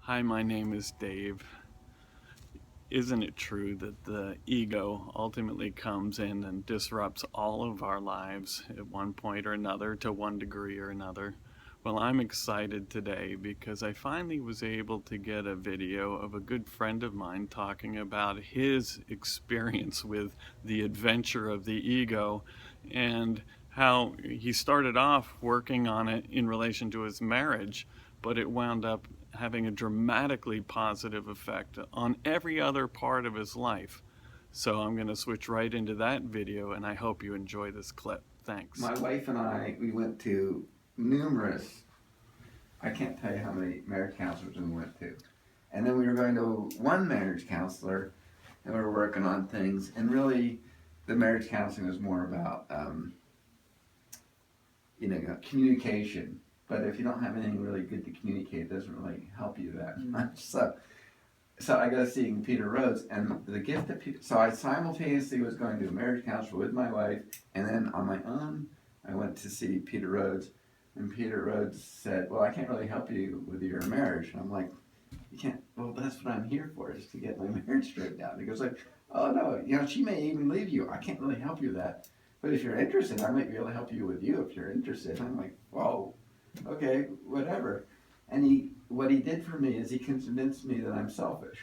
Hi, my name is Dave. Isn't it true that the ego ultimately comes in and disrupts all of our lives at one point or another, to one degree or another? Well, I'm excited today because I finally was able to get a video of a good friend of mine talking about his experience with the adventure of the ego and how he started off working on it in relation to his marriage, but it wound up having a dramatically positive effect on every other part of his life. So I'm going to switch right into that video, and I hope you enjoy this clip. Thanks. My wife and I, we went to numerous, I can't tell you how many marriage counselors we went to. And then we were going to one marriage counselor, and we were working on things. And really, the marriage counseling was more about, communication. But if you don't have anything really good to communicate, it doesn't really help you that much. So I go seeing Peter Rhodes, and the gift that Peter. So I simultaneously was going to a marriage counselor with my wife, and then on my own, I went to see Peter Rhodes, and Peter Rhodes said, "Well, I can't really help you with your marriage." And I'm like, "You can't." Well, that's what I'm here for, is to get my marriage straightened out. And he goes like, "Oh no, she may even leave you. I can't really help you with that. But if you're interested, I might be able to help you with you if you're interested." And I'm like, "Whoa, okay, whatever." And what he did for me is he convinced me that I'm selfish,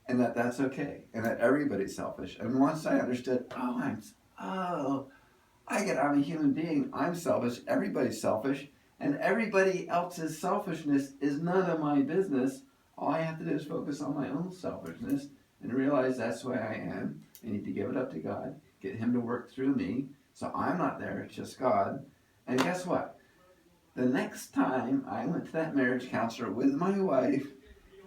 and that that's okay, and that everybody's selfish. And once I understood, I'm a human being. I'm selfish. Everybody's selfish, and everybody else's selfishness is none of my business. All I have to do is focus on my own selfishness and realize that's the way I am. I need to give it up to God, get Him to work through me, so I'm not there. It's just God. And guess what? The next time I went to that marriage counselor with my wife,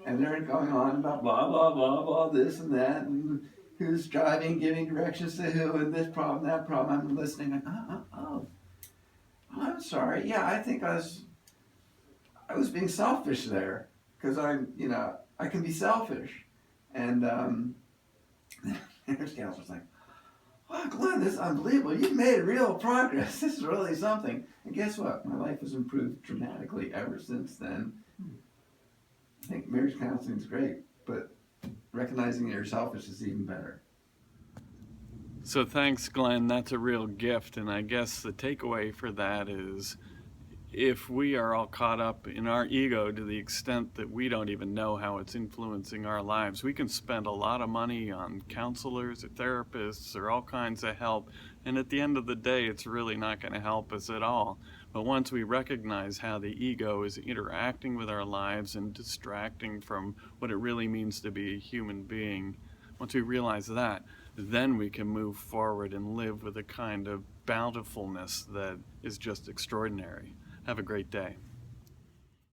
and they're going on about blah, blah, blah, blah, this and that, and who's driving, giving directions to who, and this problem, that problem. I'm listening, and I'm sorry. Yeah, I think I was being selfish there, because I can be selfish. And the marriage counselor's like, "Wow, Glenn, this is unbelievable. You've made real progress. This is really something." And guess what? My life has improved dramatically ever since then. I think marriage counseling is great, but recognizing that you're selfish is even better. So thanks, Glenn. That's a real gift. And I guess the takeaway for that is, if we are all caught up in our ego to the extent that we don't even know how it's influencing our lives, we can spend a lot of money on counselors or therapists or all kinds of help, and at the end of the day, it's really not going to help us at all. But once we recognize how the ego is interacting with our lives and distracting from what it really means to be a human being, once we realize that, then we can move forward and live with a kind of bountifulness that is just extraordinary. Have a great day.